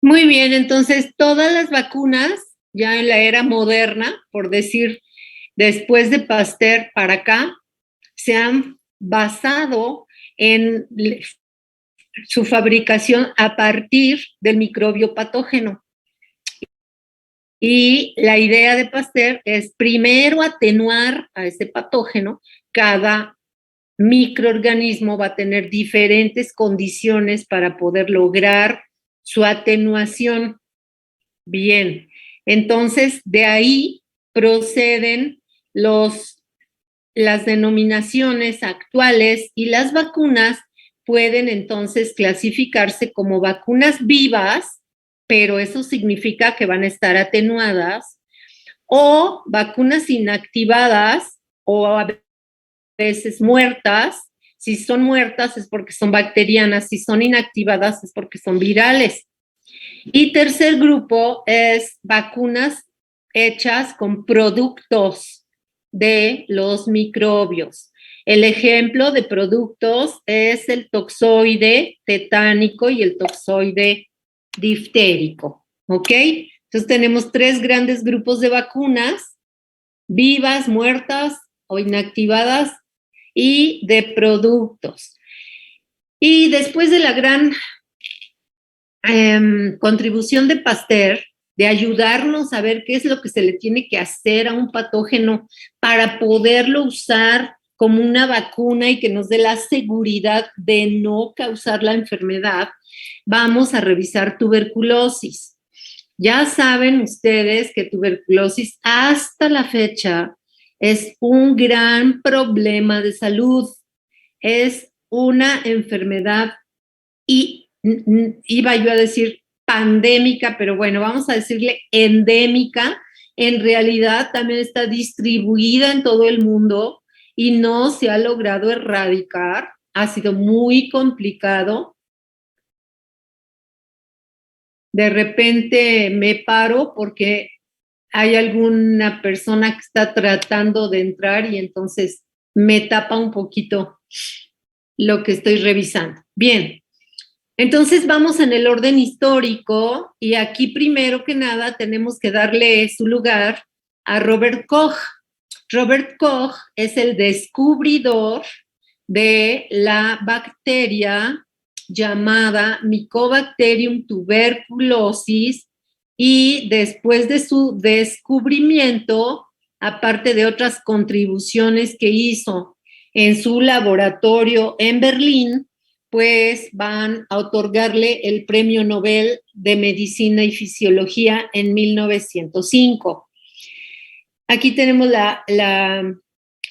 Muy bien, entonces todas las vacunas, ya en la era moderna, por decir, después de Pasteur para acá, se han basado en su fabricación a partir del microbio patógeno. Y la idea de Pasteur es primero atenuar a ese patógeno. Cada microorganismo va a tener diferentes condiciones para poder lograr su atenuación. Bien, entonces de ahí proceden las denominaciones actuales y las vacunas pueden entonces clasificarse como vacunas vivas, pero eso significa que van a estar atenuadas, o vacunas inactivadas o a veces muertas. Si son muertas es porque son bacterianas, si son inactivadas es porque son virales. Y tercer grupo es vacunas hechas con productos de los microbios. El ejemplo de productos es el toxoide tetánico y el toxoide diftérico, ¿ok? Entonces tenemos tres grandes grupos de vacunas, vivas, muertas o inactivadas, y de productos. Y después de la gran contribución de Pasteur, de ayudarnos a ver qué es lo que se le tiene que hacer a un patógeno para poderlo usar como una vacuna y que nos dé la seguridad de no causar la enfermedad, vamos a revisar tuberculosis. Ya saben ustedes que tuberculosis hasta la fecha es un gran problema de salud. Es una enfermedad y iba yo a decir pandémica, pero bueno, vamos a decirle endémica. En realidad también está distribuida en todo el mundo y no se ha logrado erradicar. Ha sido muy complicado. De repente me paro porque hay alguna persona que está tratando de entrar y entonces me tapa un poquito lo que estoy revisando. Bien, entonces vamos en el orden histórico y aquí primero que nada tenemos que darle su lugar a Robert Koch. Robert Koch es el descubridor de la bacteria llamada Mycobacterium tuberculosis, y después de su descubrimiento, aparte de otras contribuciones que hizo en su laboratorio en Berlín, pues van a otorgarle el Premio Nobel de Medicina y Fisiología en 1905. Aquí tenemos la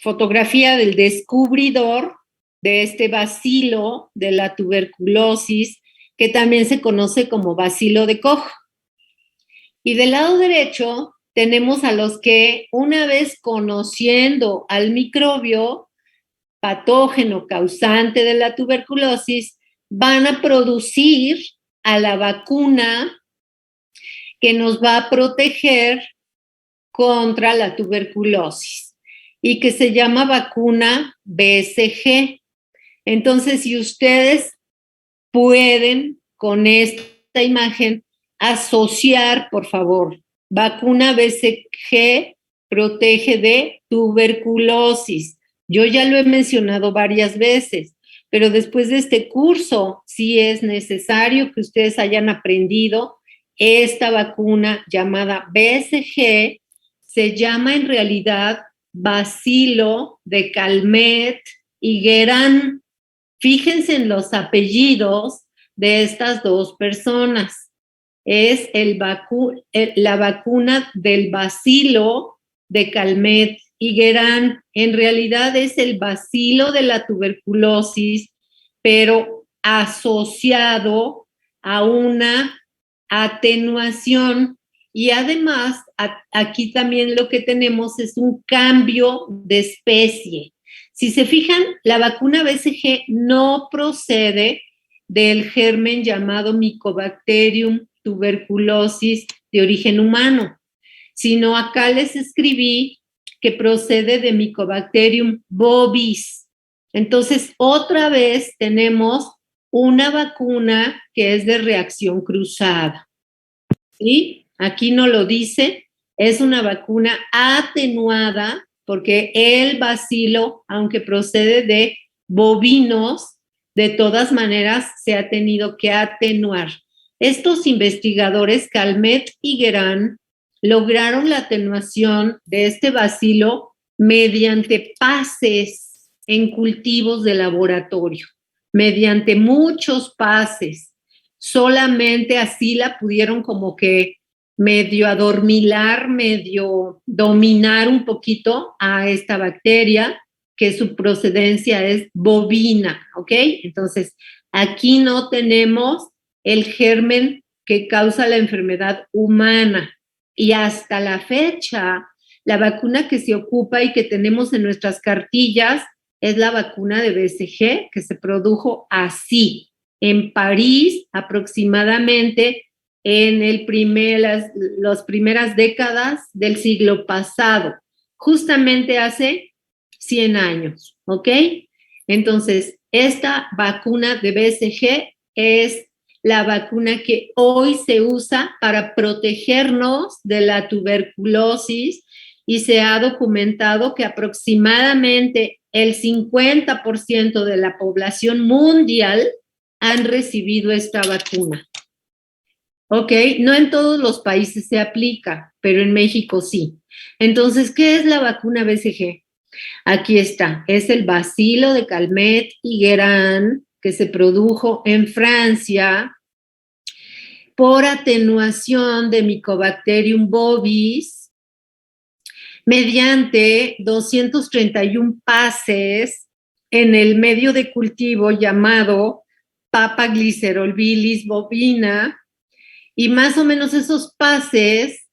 fotografía del descubridor de este bacilo de la tuberculosis, que también se conoce como bacilo de Koch. Y del lado derecho tenemos a los que, una vez conociendo al microbio patógeno causante de la tuberculosis, van a producir a la vacuna que nos va a proteger contra la tuberculosis y que se llama vacuna BCG. Entonces, si ustedes pueden con esta imagen asociar, por favor, vacuna BCG protege de tuberculosis. Yo ya lo he mencionado varias veces, pero después de este curso sí es necesario que ustedes hayan aprendido esta vacuna llamada BCG. Se llama en realidad bacilo de Calmette-Guerin. Fíjense en los apellidos de estas dos personas. Es la vacuna del bacilo de Calmette-Guerin. En realidad es el bacilo de la tuberculosis, pero asociado a una atenuación. Y además, aquí también lo que tenemos es un cambio de especie. Si se fijan, la vacuna BCG no procede del germen llamado Mycobacterium tuberculosis de origen humano, sino acá les escribí que procede de Mycobacterium bovis. Entonces, otra vez tenemos una vacuna que es de reacción cruzada. ¿sí? Aquí no lo dice, es una vacuna atenuada porque el bacilo, aunque procede de bovinos, de todas maneras se ha tenido que atenuar. Estos investigadores, Calmet y Guerin, lograron la atenuación de este bacilo mediante pases en cultivos de laboratorio, mediante muchos pases. Solamente así la pudieron como que medio adormilar, medio dominar un poquito a esta bacteria, que su procedencia es bovina, ¿ok? Entonces, aquí no tenemos el germen que causa la enfermedad humana. Y hasta la fecha, la vacuna que se ocupa y que tenemos en nuestras cartillas es la vacuna de BCG, que se produjo así, en París, aproximadamente en las primeras décadas del siglo pasado, justamente hace 100 años, ¿ok? Entonces, esta vacuna de BCG es la vacuna que hoy se usa para protegernos de la tuberculosis y se ha documentado que aproximadamente el 50% de la población mundial han recibido esta vacuna. Ok, no en todos los países se aplica, pero en México sí. Entonces, ¿qué es la vacuna BCG? Aquí está, es el bacilo de Calmet y Guerin, que se produjo en Francia por atenuación de Mycobacterium bovis mediante 231 pases en el medio de cultivo llamado Papa glycerol-bilis bovina, y más o menos esos pases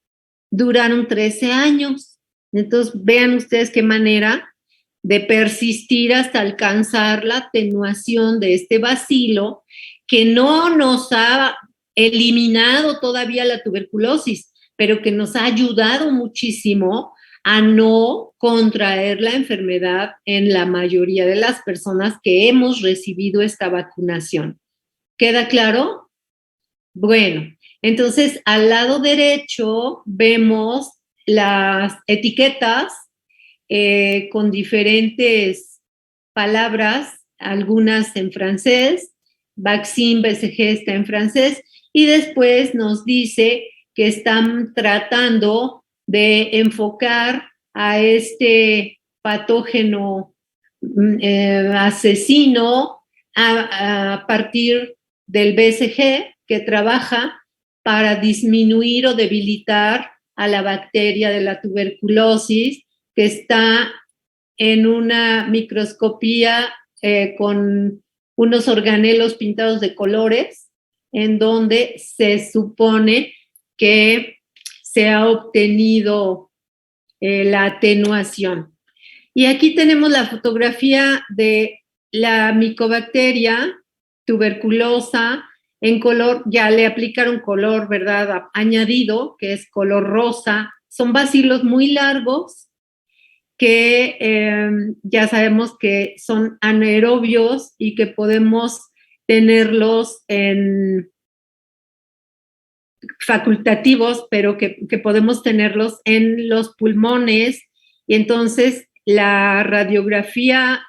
duraron 13 años. Entonces, vean ustedes qué manera de persistir hasta alcanzar la atenuación de este bacilo que no nos ha eliminado todavía la tuberculosis, pero que nos ha ayudado muchísimo a no contraer la enfermedad en la mayoría de las personas que hemos recibido esta vacunación. ¿Queda claro? Bueno, entonces al lado derecho vemos las etiquetas con diferentes palabras, algunas en francés, vaccine, BCG está en francés, y después nos dice que están tratando de enfocar a este patógeno asesino a partir del BCG, que trabaja para disminuir o debilitar a la bacteria de la tuberculosis, que está en una microscopía con unos organelos pintados de colores, en donde se supone que se ha obtenido la atenuación. Y aquí tenemos la fotografía de la micobacteria tuberculosa en color, ya le aplicaron color, ¿verdad? Añadido, que es color rosa. Son bacilos muy largos que ya sabemos que son anaerobios y que podemos tenerlos en facultativos, pero que podemos tenerlos en los pulmones. Y entonces la radiografía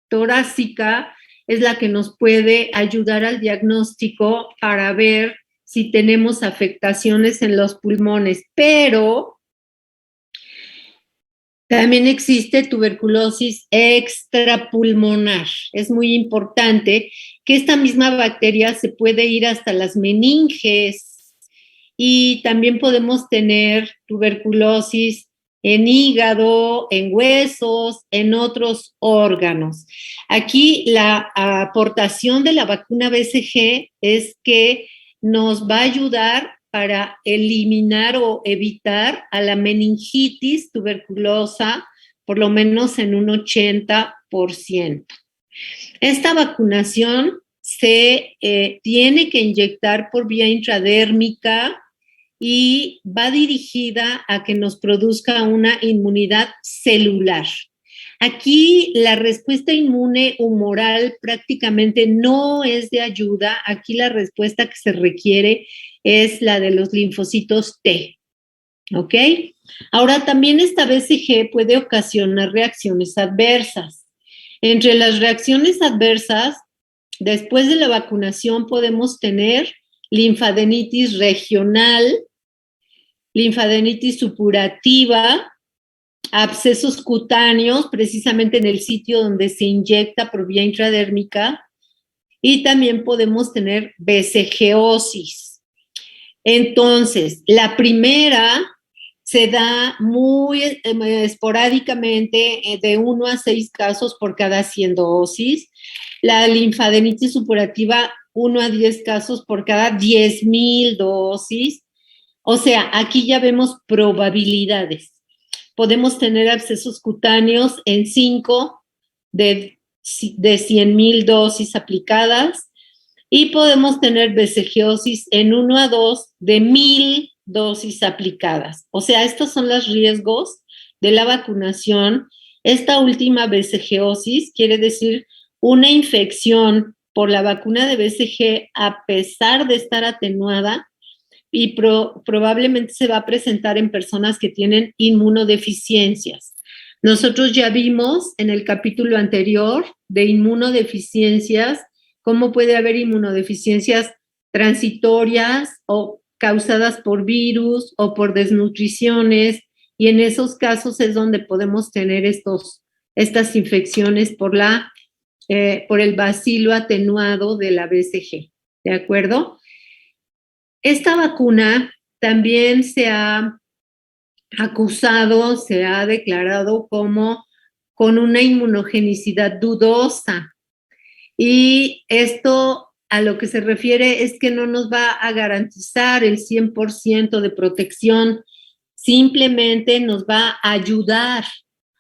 torácica es la que nos puede ayudar al diagnóstico para ver si tenemos afectaciones en los pulmones. Pero también existe tuberculosis extrapulmonar. Es muy importante que esta misma bacteria se puede ir hasta las meninges, y también podemos tener tuberculosis en hígado, en huesos, en otros órganos. Aquí la aportación de la vacuna BCG es que nos va a ayudar para eliminar o evitar a la meningitis tuberculosa, por lo menos en un 80%. Esta vacunación se tiene que inyectar por vía intradérmica y va dirigida a que nos produzca una inmunidad celular. Aquí la respuesta inmune humoral prácticamente no es de ayuda. Aquí la respuesta que se requiere es la de los linfocitos T, ¿ok? Ahora, también esta BCG puede ocasionar reacciones adversas. Entre las reacciones adversas, después de la vacunación podemos tener linfadenitis regional, linfadenitis supurativa, abscesos cutáneos, precisamente en el sitio donde se inyecta por vía intradérmica, y también podemos tener BCGosis. Entonces, la primera se da muy esporádicamente, de 1 a 6 casos por cada 100 dosis. La linfadenitis supurativa, 1 a 10 casos por cada 10,000 dosis. O sea, aquí ya vemos probabilidades. Podemos tener abscesos cutáneos en 5 de 100,000 dosis aplicadas, y podemos tener BCGosis en 1 a 2 de 1,000 dosis aplicadas. O sea, estos son los riesgos de la vacunación. Esta última BCGosis quiere decir una infección por la vacuna de BCG a pesar de estar atenuada, y probablemente se va a presentar en personas que tienen inmunodeficiencias. Nosotros ya vimos en el capítulo anterior de inmunodeficiencias cómo puede haber inmunodeficiencias transitorias o causadas por virus o por desnutriciones, y en esos casos es donde podemos tener estas infecciones por el bacilo atenuado de la BCG, ¿de acuerdo? Esta vacuna también se ha acusado, se ha declarado como con una inmunogenicidad dudosa. Y esto a lo que se refiere es que no nos va a garantizar el 100% de protección, simplemente nos va a ayudar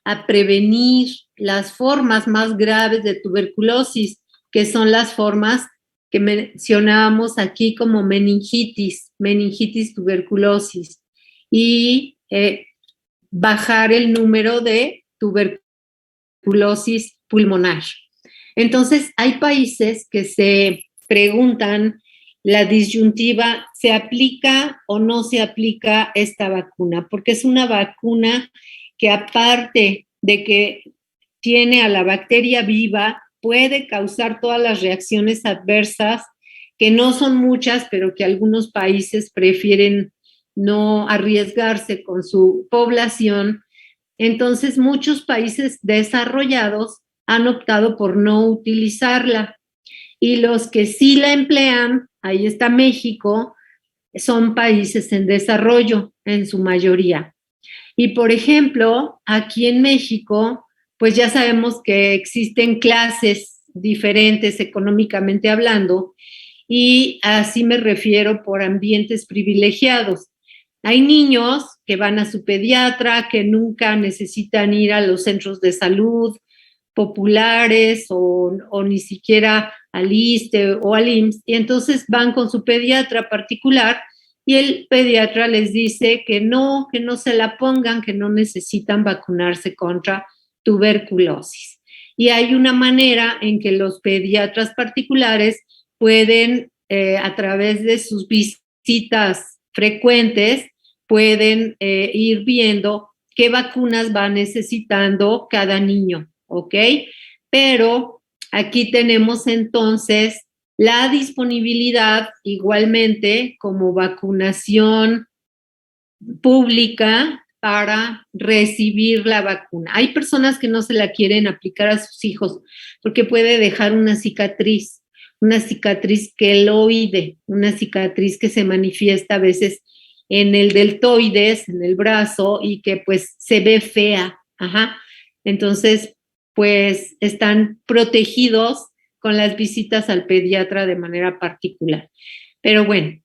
a prevenir las formas más graves de tuberculosis, que son las formas que mencionábamos aquí como meningitis tuberculosis, y bajar el número de tuberculosis pulmonar. Entonces, hay países que se preguntan la disyuntiva, ¿se aplica o no se aplica esta vacuna? Porque es una vacuna que, aparte de que tiene a la bacteria viva, puede causar todas las reacciones adversas, que no son muchas, pero que algunos países prefieren no arriesgarse con su población. Entonces, muchos países desarrollados han optado por no utilizarla, y los que sí la emplean, ahí está México, son países en desarrollo en su mayoría. Y, por ejemplo, aquí en México, pues ya sabemos que existen clases diferentes económicamente hablando, y así me refiero por ambientes privilegiados. Hay niños que van a su pediatra, que nunca necesitan ir a los centros de salud populares o ni siquiera al ISSSTE o al IMSS, y entonces van con su pediatra particular, y el pediatra les dice que no se la pongan, que no necesitan vacunarse contra tuberculosis. Y hay una manera en que los pediatras particulares pueden, a través de sus visitas frecuentes, pueden ir viendo qué vacunas va necesitando cada niño, ¿ok? Pero aquí tenemos entonces la disponibilidad igualmente como vacunación pública para recibir la vacuna. Hay personas que no se la quieren aplicar a sus hijos porque puede dejar una cicatriz queloide, una cicatriz que se manifiesta a veces en el deltoides, en el brazo, y que pues se ve fea. Ajá. Entonces, pues están protegidos con las visitas al pediatra de manera particular. Pero bueno,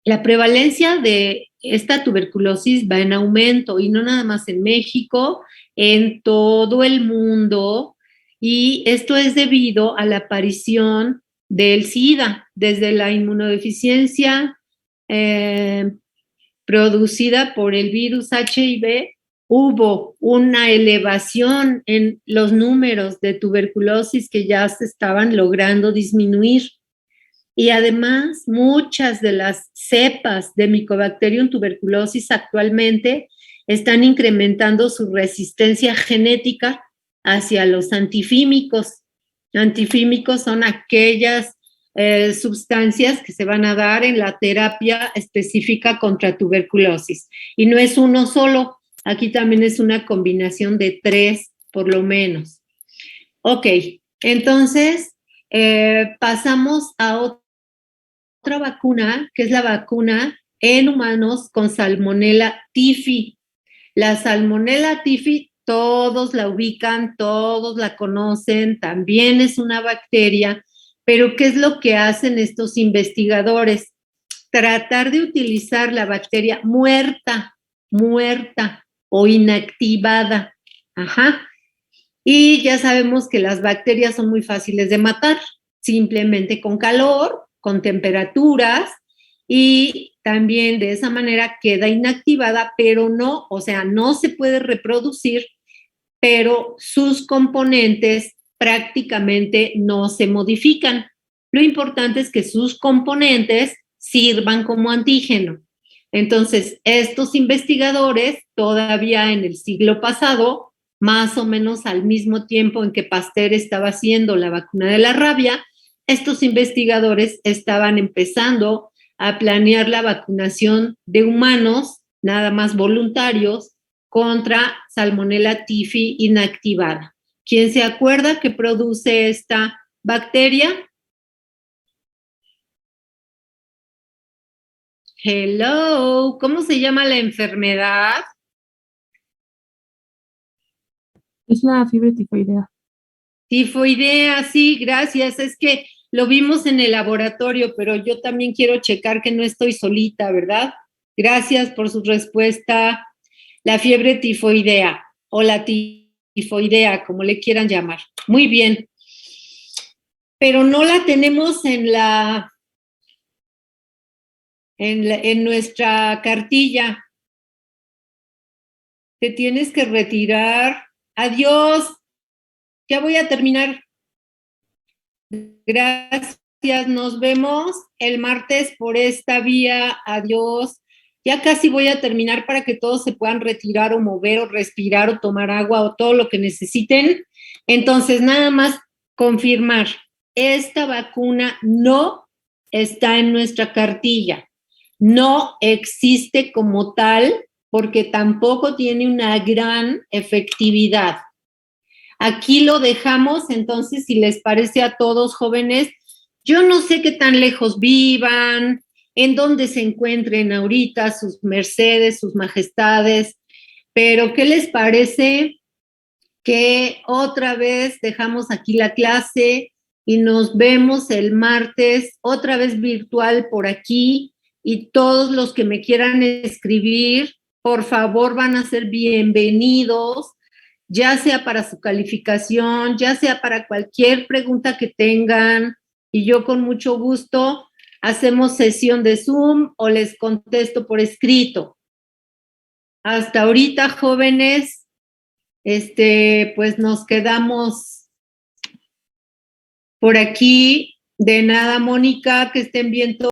la prevalencia de esta tuberculosis va en aumento, y no nada más en México, en todo el mundo, y esto es debido a la aparición del SIDA. Desde la inmunodeficiencia producida por el virus HIV, hubo una elevación en los números de tuberculosis que ya se estaban logrando disminuir. Y además, muchas de las cepas de Mycobacterium tuberculosis actualmente están incrementando su resistencia genética hacia los antifímicos. Antifímicos son aquellas sustancias que se van a dar en la terapia específica contra tuberculosis. Y no es uno solo, aquí también es una combinación de 3 por lo menos. Ok, entonces pasamos a otra vacuna, que es la vacuna en humanos con Salmonella typhi. La Salmonella typhi todos la ubican, todos la conocen, también es una bacteria, pero ¿qué es lo que hacen estos investigadores? Tratar de utilizar la bacteria muerta o inactivada. Ajá. Y ya sabemos que las bacterias son muy fáciles de matar, simplemente con calor, con temperaturas, y también de esa manera queda inactivada, pero no, o sea, no se puede reproducir, pero sus componentes prácticamente no se modifican. Lo importante es que sus componentes sirvan como antígeno. Entonces, estos investigadores, todavía en el siglo pasado, más o menos al mismo tiempo en que Pasteur estaba haciendo la vacuna de la rabia, estos investigadores estaban empezando a planear la vacunación de humanos, nada más voluntarios, contra Salmonella typhi inactivada. ¿Quién se acuerda que produce esta bacteria? Hello, ¿cómo se llama la enfermedad? Es la fiebre tifoidea. Tifoidea, sí, gracias. Es que lo vimos en el laboratorio, pero yo también quiero checar que no estoy solita, ¿verdad? Gracias por su respuesta. La fiebre tifoidea o la tifoidea, como le quieran llamar. Muy bien. Pero no la tenemos en nuestra cartilla. Te tienes que retirar. Adiós. Ya voy a terminar. Gracias. Nos vemos el martes por esta vía. Adiós. Ya casi voy a terminar para que todos se puedan retirar o mover o respirar o tomar agua o todo lo que necesiten. Entonces, nada más confirmar. Esta vacuna no está en nuestra cartilla. No existe como tal porque tampoco tiene una gran efectividad. Aquí lo dejamos, entonces, si les parece a todos jóvenes, yo no sé qué tan lejos vivan, en dónde se encuentren ahorita sus mercedes, sus majestades, pero ¿qué les parece que otra vez dejamos aquí la clase y nos vemos el martes, otra vez virtual por aquí, y todos los que me quieran escribir, por favor, van a ser bienvenidos, ya sea para su calificación, ya sea para cualquier pregunta que tengan, y yo con mucho gusto hacemos sesión de Zoom o les contesto por escrito. Hasta ahorita, jóvenes, pues nos quedamos por aquí. De nada, Mónica, que estén bien todos.